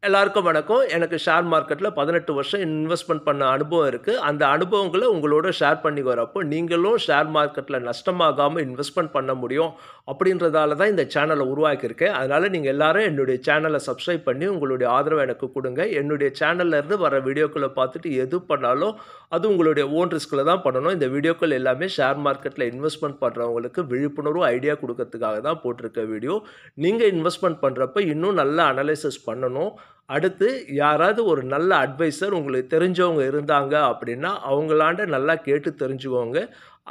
எல்லாருக்கும் வணக்கம். எனக்கு ஷேர் மார்க்கெட்ல 18 வருஷம் இன்வெஸ்ட்மென்ட் பண்ண அனுபவம் இருக்கு. அந்த அனுபவங்கள உங்களோட ஷேர் பண்ணிக்கிறப்போ, நீங்களும் ஷேர் மார்க்கெட்ல நஷ்டமாகாம இன்வெஸ்ட்மென்ட் பண்ண முடியும். அப்படின்றதால தான் இந்த சேனல உருவாக்கியிருக்கேன். அதனால நீங்க எல்லாரும் என்னுடைய சேனல சப்ஸ்கிரைப் பண்ணி உங்களுடைய ஆதரவ எனக்கு குடுங்க. என்னுடைய சேனல்ல இருந்து வர வீடியோக்கள பார்த்துட்டு எது பண்ணாலும், அது உங்களுடைய ஓன் ரிஸ்க்ல தான் பண்ணணும். இந்த வீடியோக்கள் எல்லாமே ஷேர் மார்க்கெட்ல இன்வெஸ்ட்மென்ட் பண்றவங்களுக்கு விழிப்புணர்வு, ஐடியா குடுக்கறதுக்காக தான் போட்டிருக்க வீடியோ. நீங்க இன்வெஸ்ட்மென்ட் பண்றப்ப இன்னும் நல்ல அனலைசிஸ் பண்ணணும். அடுத்து யாராவது ஒரு நல்ல அட்வைசர் உங்களுக்கு தெரிஞ்சவங்க இருந்தாங்க அப்படின்னா, அவங்களாண்ட நல்லா கேட்டு தெரிஞ்சுக்கோங்க.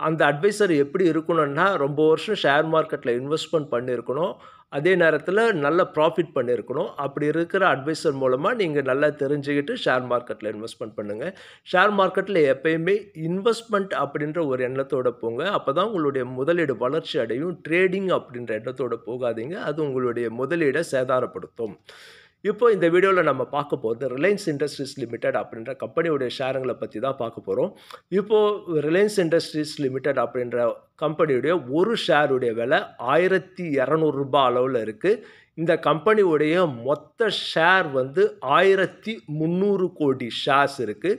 அந்த அட்வைசர் எப்படி இருக்கணும்னா, ரொம்ப வருஷம் ஷேர் மார்க்கெட்ல இன்வெஸ்ட்மென்ட் பண்ணியிருக்கணும். அதே நேரத்தில நல்ல ப்ராஃபிட் பண்ணியிருக்கணும். அப்படி இருக்கிற அட்வைசர் மூலமா நீங்க நல்லா தெரிஞ்சுக்கிட்டு ஷேர் மார்க்கெட்ல இன்வெஸ்ட்மென்ட் பண்ணுங்க. ஷேர் மார்க்கெட்ல எப்பயுமே இன்வெஸ்ட்மென்ட் அப்படின்ற ஒரு எண்ணத்தோட போங்க. அப்பதான் உங்களுடைய முதலீடு வளர்ச்சி அடையும். ட்ரேடிங் அப்படின்ற எண்ணத்தோட போகாதீங்க. அது உங்களுடைய முதலீட சேதாரப்படுத்தும். இப்போ இந்த வீடியோல நம்ம பார்க்க போறது ரிலையன்ஸ் இண்டஸ்ட்ரீஸ் லிமிடெட் அப்படின்ற கம்பெனியுடைய ஷேருங்கள பத்தி தான் பார்க்க போறோம். இப்போ ரிலையன்ஸ் இண்டஸ்ட்ரீஸ் லிமிடெட் அப்படின்ற கம்பெனியுடைய ஒரு ஷேருடைய விலை ரூ. 1200 அளவுல இருக்கு. இந்த கம்பெனியுடைய மொத்த ஷேர் வந்து 1300 கோடி ஷேர்ஸ் இருக்கு.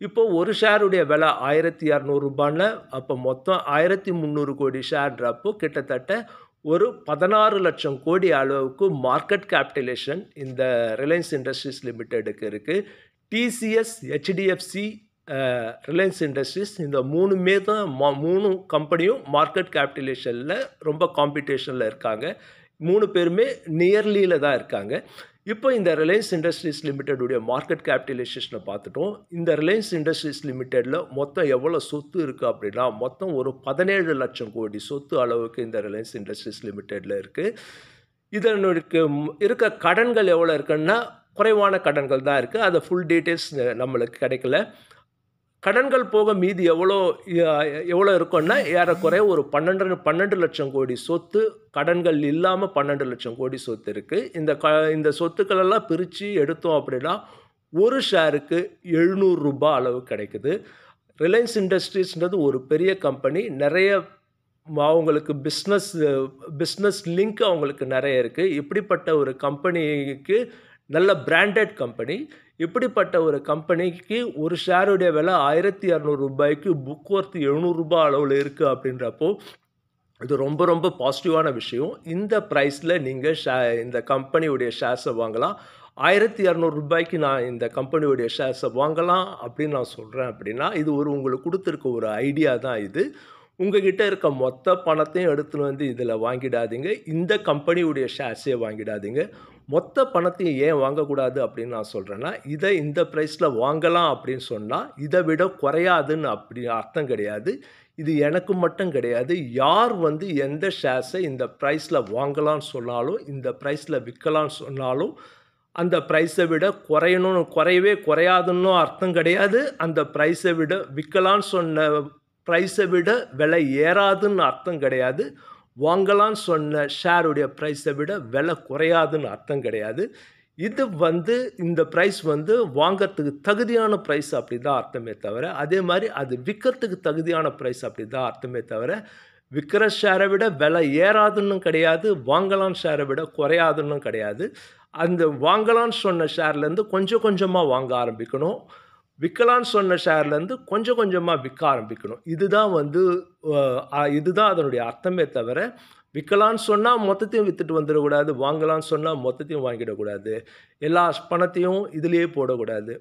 இப்போ ஒரு ஷேருடைய விலை ரூ. 1200 அப்போ மொத்தம் 1300 கோடி ஷேர்ன்றப்போ கிட்டத்தட்ட ஒரு 16 லட்சம் கோடி அளவுக்கு மார்க்கெட் கேபிட்டலைசேஷன் இந்த ரிலையன்ஸ் இண்டஸ்ட்ரீஸ் லிமிடெடுக்கு இருக்கு. டிசிஎஸ், ஹெச்டிஎஃப்சி, ரிலையன்ஸ் இண்டஸ்ட்ரீஸ் இந்த 3மே தான் 3 கம்பெனியும் மார்க்கெட் கேபிட்டலைசேஷன்ல ரொம்ப காம்படிஷன்ல இருக்காங்க. 3 பேருமே நியர்லியில தான் இருக்காங்க. இப்போ இந்த ரிலையன்ஸ் இண்டஸ்ட்ரீஸ் லிமிடெட் உடைய மார்க்கெட் கேபிட்டலைசேஷனை பார்த்துட்டோம். இந்த ரிலையன்ஸ் இண்டஸ்ட்ரீஸ் லிமிடெட்ல மொத்தம் எவ்வளோ சொத்து இருக்கு அப்படின்னா, மொத்தம் ஒரு 17 லட்சம் கோடி சொத்து அளவுக்கு இந்த ரிலையன்ஸ் இண்டஸ்ட்ரீஸ் லிமிடெட்ல இருக்கு. இதனுக்கு இருக்க கடன்கள் எவ்வளோ இருக்குன்னா, குறைவான கடன்கள் தான் இருக்கு. அது ஃபுல் டீட்டெயில்ஸ் நம்மளுக்கு கிடைக்கல. கடன்கள் போக மீதி எவ்வளோ இருக்கும்னா, ஏறக்குறைய ஒரு 12 லட்சம் கோடி சொத்து, கடன்கள் இல்லாம 12 லட்சம் கோடி சொத்து இருக்கு. இந்த சொத்துக்கள் எல்லாம் பிரிச்சு எடுத்தோம் அப்படின்னா, ஒரு ஷேருக்கு ரூ. 700 அளவு கிடைக்குது. ரிலையன்ஸ் இண்டஸ்ட்ரீஸ்ன்றது ஒரு பெரிய கம்பெனி. நெறைய அவங்களுக்கு பிஸ்னஸ் லிங்க் அவங்களுக்கு நெறைய இருக்கு. இப்படிப்பட்ட ஒரு கம்பெனிக்கு நல்ல பிராண்டட் கம்பெனி. இப்படிப்பட்ட ஒரு கம்பெனிக்கு ஒரு ஷேருடைய விலை ரூ. 1200 புக் ஒர்த் ரூ. 700 அளவுல இருக்கு அப்படின்றப்போ, இது ரொம்ப ரொம்ப பாசிட்டிவான விஷயம். இந்த பிரைஸ்ல நீங்க இந்த கம்பெனியுடைய ஷேர்ஸ வாங்கலாம். ரூ. 1200 நான் இந்த கம்பெனியுடைய ஷேர்ஸ வாங்கலாம் அப்படின்னு நான் சொல்றேன் அப்படின்னா, இது உங்களுக்கு குடுத்திருக்க ஒரு ஐடியா தான் இது. உங்ககிட்ட இருக்க மொத்த பணத்தையும் எடுத்துன்னு வந்து இதில வாங்கிடாதீங்க. இந்த கம்பெனியுடைய ஷேர்ஸே வாங்கிடாதீங்க. மொத்த பணத்தையும் ஏன் வாங்கக்கூடாது அப்படின்னு நான் சொல்றேன்னா, இந்த பிரைஸ்ல வாங்கலாம் அப்படின்னு சொன்னா, இத விட குறையாதுன்னு அப்படி அர்த்தம் கிடையாது. இது எனக்கு மட்டும் கிடையாது. யார் வந்து எந்த ஷேர்ஸ இந்த பிரைஸ்ல வாங்கலாம்னு சொன்னாலும், இந்த பிரைஸ்ல விக்கலாம்னு சொன்னாலும், அந்த பிரைஸ விட குறையவே குறையாதுன்னும் அர்த்தம் கிடையாது. அந்த பிரைஸ விட விக்கலாம்னு சொன்ன பிரைஸ விட விலை ஏறாதுன்னு அர்த்தம் கிடையாது. வாங்கலாம்னு சொன்ன ஷேருடைய பிரைஸ விட விலை குறையாதுன்னு அர்த்தம் கிடையாது. இது வந்து இந்த பிரைஸ் வந்து வாங்கறதுக்கு தகுதியான பிரைஸ் அப்படி தான் அர்த்தமே தவிர, அதே மாரி அது விக்கிறதுக்கு தகுதியான பிரைஸ் அப்படி தான் அர்த்தமே தவிர, விக்கிற ஷேர விட விலை ஏறாதுன்னும் கிடையாது. வாங்கலாம்னு ஷேர விட குறையாதுன்னும் கிடையாது. அந்த வாங்கலாம்னு சொன்ன ஷேர்லேருந்து கொஞ்சம் கொஞ்சமா வாங்க ஆரம்பிக்கணும். விக்கலாம்னு சொன்ன ஷேர்லேருந்து கொஞ்சம் கொஞ்சமா விக்க ஆரம்பிக்கணும். இதுதான் அதனுடைய அர்த்தமே தவிர, விக்கலாம்னு சொன்னா மொத்தத்தையும் வித்துட்டு வந்துடக்கூடாது. வாங்கலாம்னு சொன்னா மொத்தத்தையும் வாங்கிடக்கூடாது. எல்லா பணத்தையும் இதிலேயே போடக்கூடாது.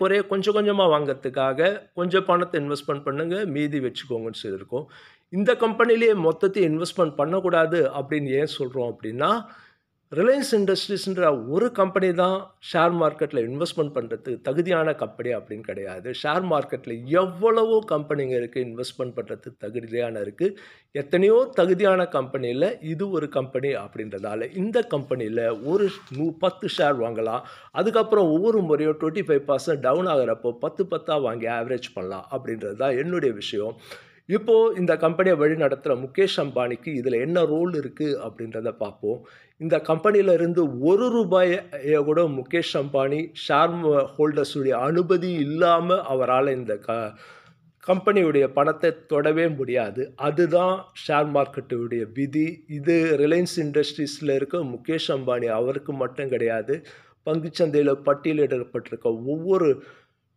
குறைய கொஞ்சம் கொஞ்சமா வாங்கறதுக்காக கொஞ்சம் பணத்த இன்வெஸ்ட்மென்ட் பண்ணுங்க. மீதி வச்சுக்கோங்கன்னு சொல்லியிருக்கோம். இந்த கம்பெனிலேயே மொத்தத்தையும் இன்வெஸ்ட்மென்ட் பண்ணக்கூடாது அப்படின்னு ஏன் சொல்றோம் அப்படின்னா, ரிலையன்ஸ் இண்டஸ்ட்ரீஸ்ன்ற ஒரு கம்பெனி தான் ஷேர் மார்க்கெட்ல இன்வெஸ்ட்மென்ட் பண்றதுக்கு தகுதியான கம்பெனி அப்படின்னு கிடையாது. ஷேர் மார்க்கெட்ல எவ்வளவோ கம்பெனிங்க இருக்கு இன்வெஸ்ட்மென்ட் பண்றதுக்கு தகுதியான இருக்கு. எத்தனையோ தகுதியான கம்பெனில இது ஒரு கம்பெனி அப்படின்றதால, இந்த கம்பெனில ஒரு 10 ஷேர் வாங்கலாம். அதுக்கப்புறம் ஒவ்வொரு முறையும் 25% டவுன் ஆகுறப்போ 10 வாங்கி ஆவரேஜ் பண்ணலாம் அப்படின்றது தான் என்னுடைய விஷயம். இப்போ இந்த கம்பெனிய வழிநடத்துற முகேஷ் அம்பானிக்கு இதில என்ன ரோல் இருக்கு அப்படின்றத பார்ப்போம். இந்த கம்பெனில இருந்து ரூ. 1 கூட முகேஷ் அம்பானி ஷேர் ஹோல்டர்ஸ் உடைய அனுமதி இல்லாம அவரால இந்த கம்பெனியுடைய பணத்த தொடவே முடியாது. அதுதான் ஷேர் மார்க்கெட்டுடைய விதி. இது ரிலையன்ஸ் இண்டஸ்ட்ரீஸ்ல இருக்க முகேஷ் அம்பானி அவருக்கு மட்டும் கிடையாது. பங்குச்சந்தையில பட்டியலிடப்பட்டிருக்க ஒவ்வொரு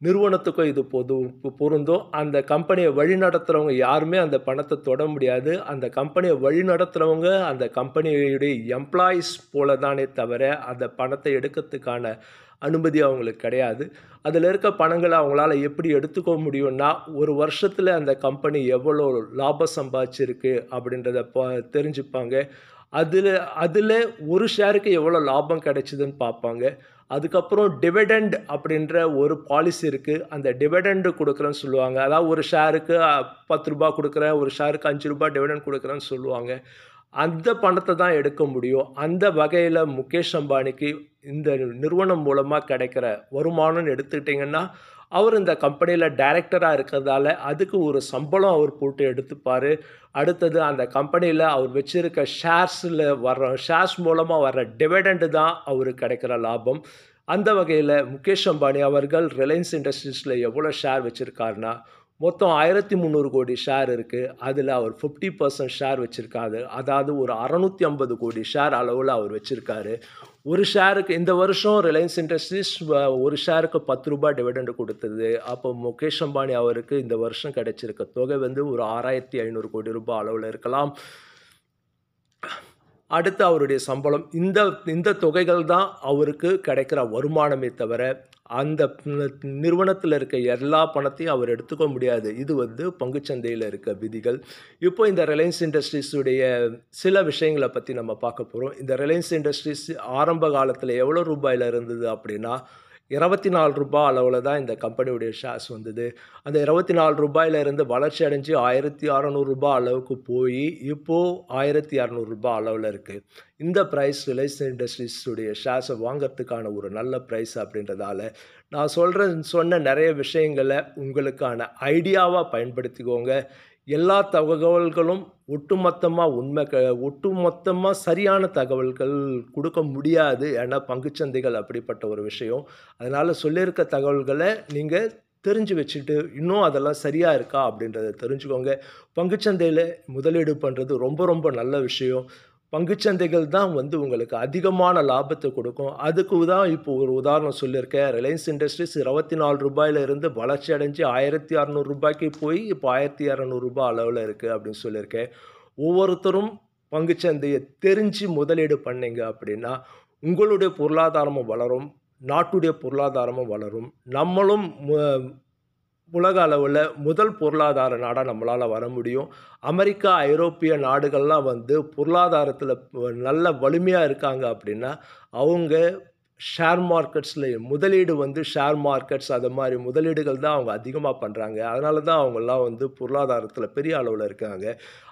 நிறுவனத்துக்கும் இது பொருந்தும். அந்த கம்பெனிய வழிநடத்துறவங்க யாருமே அந்த பணத்த தொட முடியாது. அந்த கம்பெனிய வழிநடத்துறவங்க அந்த கம்பெனியுடைய எம்ப்ளாயீஸ் போல தானே தவிர, அந்த பணத்த எடுக்கறதுக்கான அனுமதி அவங்களுக்கு கிடையாது. அதில இருக்க பணங்கள அவங்களால எப்படி எடுத்துக்க முடியும்னா, ஒரு வருஷத்துல அந்த கம்பெனி எவ்வளோ லாபம் சம்பாதிச்சிருக்கு அப்படின்றத தெரிஞ்சுப்பாங்க. அதில அதில ஒரு ஷேருக்கு எவ்வளோ லாபம் கிடைச்சதுன்னு பார்ப்பாங்க. அதுக்கப்புறம் டிவிடெண்ட் அப்படின்ற ஒரு பாலிசி இருக்கு. அந்த டிவிடெண்ட் குடுக்குறேன்னு சொல்லுவாங்க. அதாவது ஒரு ஷேருக்கு ரூ. 10 குடுக்குறேன், ஒரு ஷேருக்கு ரூ. 5 டிவிடெண்ட் குடுக்குறேன்னு சொல்லுவாங்க. அந்த பணத்த தான் எடுக்க முடியும். அந்த வகையில முகேஷ் அம்பானிக்கு இந்த நிறுவனம் மூலமா கிடைக்கிற வருமானம்னு எடுத்துக்கிட்டீங்கன்னா, அவரு இந்த கம்பெனியில டைரக்டரா இருக்கிறதால, அதுக்கு ஒரு சம்பளம் அவர் போட்டு எடுத்துப்பாரு. அடுத்தது அந்த கம்பெனியில அவர் வச்சிருக்க ஷேர்ஸ் மூலமா வர்ற டிவிடெண்ட் தான் அவருக்கு கிடைக்கிற லாபம். அந்த வகையில முகேஷ் அம்பானி அவர்கள் ரிலையன்ஸ் இண்டஸ்ட்ரீஸ்ல எவ்வளோ ஷேர் வச்சிருக்காருன்னா, மொத்தம் 1300 கோடி ஷேர் இருக்கு. அதுல அவர் 50% ஷேர் வச்சிருக்காரு. அதாவது ஒரு 650 கோடி ஷேர் அளவுல அவர் வச்சிருக்காரு. ஒரு ஷேருக்கு இந்த வருஷம் ரிலையன்ஸ் இண்டஸ்ட்ரீஸ் ஒரு ஷேருக்கு ரூ. 10 டிவிடெண்ட் குடுத்தது. அப்போ முகேஷ் அம்பானி அவருக்கு இந்த வருஷம் கிடைச்சிருக்க தொகை வந்து ஒரு 6500 கோடி ரூபாய் அளவுல இருக்கலாம். அடுத்து அவருடைய சம்பளம். இந்த இந்த தொகைகள் தான் அவருக்கு கிடைக்கிற வருமானமே தவிர, அந்த நிறுவனத்தில இருக்க எல்லா பணத்தையும் அவர் எடுத்துக்க முடியாது. இது வந்து பங்குச்சந்தையில இருக்க விதிகள். இப்போ இந்த ரிலையன்ஸ் இண்டஸ்ட்ரீஸ் உடைய சில விஷயங்கள பத்தி நம்ம பார்க்க போறோம். இந்த ரிலையன்ஸ் இண்டஸ்ட்ரீஸ் ஆரம்ப காலத்தில எவ்வளோ ரூபாயில இருந்தது அப்படின்னா, ரூ. 24 அளவுல தான் இந்த கம்பெனியுடைய ஷேர்ஸ் வந்தது. அந்த ரூ. 24 இருந்து வளர்ச்சி அடைஞ்சு ரூ. 1600 அளவுக்கு போயி, இப்போ ரூ. 1200 அளவுல இருக்கு. இந்த பிரைஸ் ரிலையன்ஸ் இண்டஸ்ட்ரீஸ் உடைய ஷேர்ஸ வாங்கறதுக்கான ஒரு நல்ல பிரைஸ் அப்படின்றதால, நான் சொன்ன நெறைய விஷயங்கள உங்களுக்கான ஐடியாவா பயன்படுத்திக்கோங்க. எல்லா தகவல்களும் ஒட்டுமொத்தமா சரியான தகவல்கள் குடுக்க முடியாது. ஏன்னா பங்குச்சந்தைகள் அப்படிப்பட்ட ஒரு விஷயம். அதனால சொல்லியிருக்க தகவல்கள நீங்க தெரிஞ்சு வச்சுட்டு, இன்னும் அதெல்லாம் சரியா இருக்கா அப்படின்றத தெரிஞ்சுக்கோங்க. பங்குச்சந்தையில முதலீடு பண்றது ரொம்ப ரொம்ப நல்ல விஷயம். பங்குச்சந்தைகள் தான் வந்து உங்களுக்கு அதிகமான லாபத்த குடுக்கும். அதுக்கு இப்போ ஒரு உதாரணம் சொல்லியிருக்கேன். ரிலையன்ஸ் இண்டஸ்ட்ரீஸ் ரூ. 24 இருந்து வளர்ச்சி அடைஞ்சு ரூ. 1600 போய் இப்போ ரூ. 1200 அளவுல இருக்கு அப்படின்னு சொல்லியிருக்கேன். ஒவ்வொருத்தரும் பங்குச்சந்தைய தெரிஞ்சு முதலீடு பண்ணீங்க அப்படின்னா, உங்களுடைய பொருளாதாரமும் வளரும், நாட்டுடைய பொருளாதாரமும் வளரும். நம்மளும் உலக அளவுல முதல் பொருளாதார நாடா நம்மளால வர முடியும். அமெரிக்கா, ஐரோப்பிய நாடுகள்லாம் வந்து பொருளாதாரத்தில நல்ல வலிமையா இருக்காங்க அப்படின்னா, அவங்க ஷேர் மார்க்கெட்ஸ்ல முதலீடு வந்து ஷேர் மார்க்கெட்ஸ் அது மாரி முதலீடுகள் தான் அவங்க அதிகமா பண்றாங்க. அதனால தான் அவங்கலாம் வந்து பொருளாதாரத்தில பெரிய அளவுல இருக்காங்க.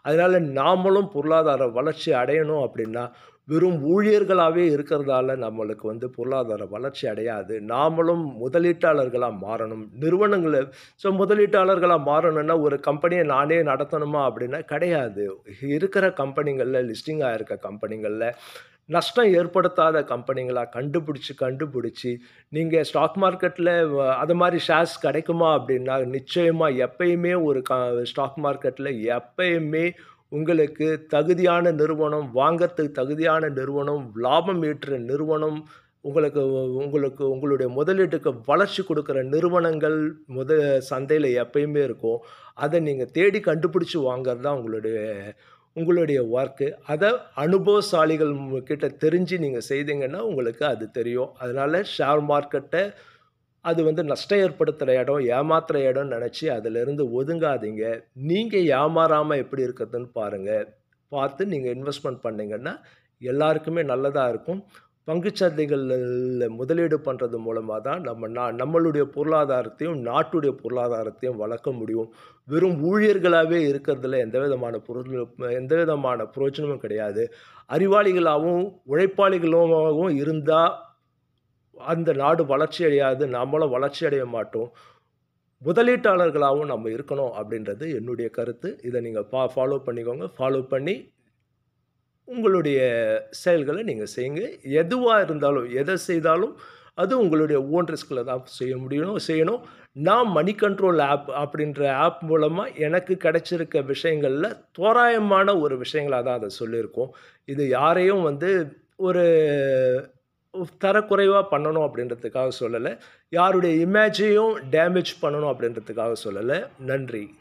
அதனால நாமளும் பொருளாதார வளர்ச்சி அடையணும் அப்படின்னா, வெறும் ஊழியர்களாவே இருக்கிறதால நம்மளுக்கு வந்து பொருளாதார வளர்ச்சி அடையாது. நாமளும் முதலீட்டாளர்களா மாறணும். முதலீட்டாளர்களா மாறணும்னா, ஒரு கம்பெனிய நானே நடத்தணுமா அப்படின்னா கிடையாது. இருக்கிற கம்பெனிகள்ல லிஸ்டிங் ஆயிருக்க கம்பெனிகள்ல நஷ்டம் ஏற்படுத்தாத கம்பெனிகளா கண்டுபிடிச்சு, நீங்க ஸ்டாக் மார்க்கெட்ல அது மாரி ஷேர்ஸ் கிடைக்குமா அப்படின்னா, நிச்சயமா எப்பயுமே ஒரு ஸ்டாக் மார்க்கெட்ல எப்பயுமே உங்களுக்கு தகுதியான நிறுவனம், வாங்கறதுக்கு தகுதியான நிறுவனம், லாபம் ஈட்டுற நிறுவனம், உங்களுக்கு உங்களுக்கு உங்களுடைய முதலீட்டுக்கு வளர்ச்சி குடுக்குற நிறுவனங்கள் சந்தையில எப்பயுமே இருக்கும். அத நீங்க தேடி கண்டுபிடிச்சு வாங்குறது தான் உங்களுடைய உங்களுடைய ஒர்க்கு. அத அனுபவசாலிகள் கிட்ட தெரிஞ்சு நீங்க செய்தீங்கன்னா, உங்களுக்கு அது தெரியும். அதனால ஷேர் மார்க்கெட்ட அது வந்து நஷ்டம் ஏற்படுத்துற இடம், ஏமாத்துற இடம்னு நெனச்சு அதிலிருந்து ஒதுங்காதீங்க. நீங்க ஏமாறாம எப்படி இருக்கிறதுன்னு பாருங்க. பார்த்து நீங்க இன்வெஸ்ட்மென்ட் பண்ணீங்கன்னா, எல்லாருக்குமே நல்லதா இருக்கும். பங்குச் சந்தைகள்ல முதலீடு பண்றது மூலமா தான் நம்மளுடைய பொருளாதாரத்தையும், நாட்டுடைய பொருளாதாரத்தையும் வளர்க்க முடியும். வெறும் ஊழியர்களாவே இருக்கிறதுல எந்த விதமான பிரயோஜனமும் கிடையாது. அறிவாளிகளாவும், உழைப்பாளிகளாவும் இருந்தா அந்த நாடு வளர்ச்சி அடையாது. நாமளும் வளர்ச்சி அடைய மாட்டோம். முதலீட்டாளர்களாவும் நம்ம இருக்கணும் அப்படின்றது என்னுடைய கருத்து. இத நீங்க ஃபாலோ பண்ணிக்கோங்க. ஃபாலோ பண்ணி உங்களுடைய செயல்கள நீங்க செய்யுங்க. எதுவா இருந்தாலும், எத செய்தாலும் அது உங்களுடைய ஓன் ரிஸ்க்ல தான் செய்யணும். நான் மனி கண்ட்ரோல் ஆப் அப்படின்ற ஆப் மூலமா எனக்கு கிடைச்சிருக்க விஷயங்கள்ல தோராயமான ஒரு விஷயங்களா தான் அத சொல்லியிருக்கோம். இது யாரையும் வந்து ஒரு தரக்குறைவா பண்ணணும் அப்படின்றதுக்காக சொல்லல. யாருடைய இமேஜையும் டேமேஜ் பண்ணணும் அப்படின்றதுக்காக சொல்லல. நன்றி.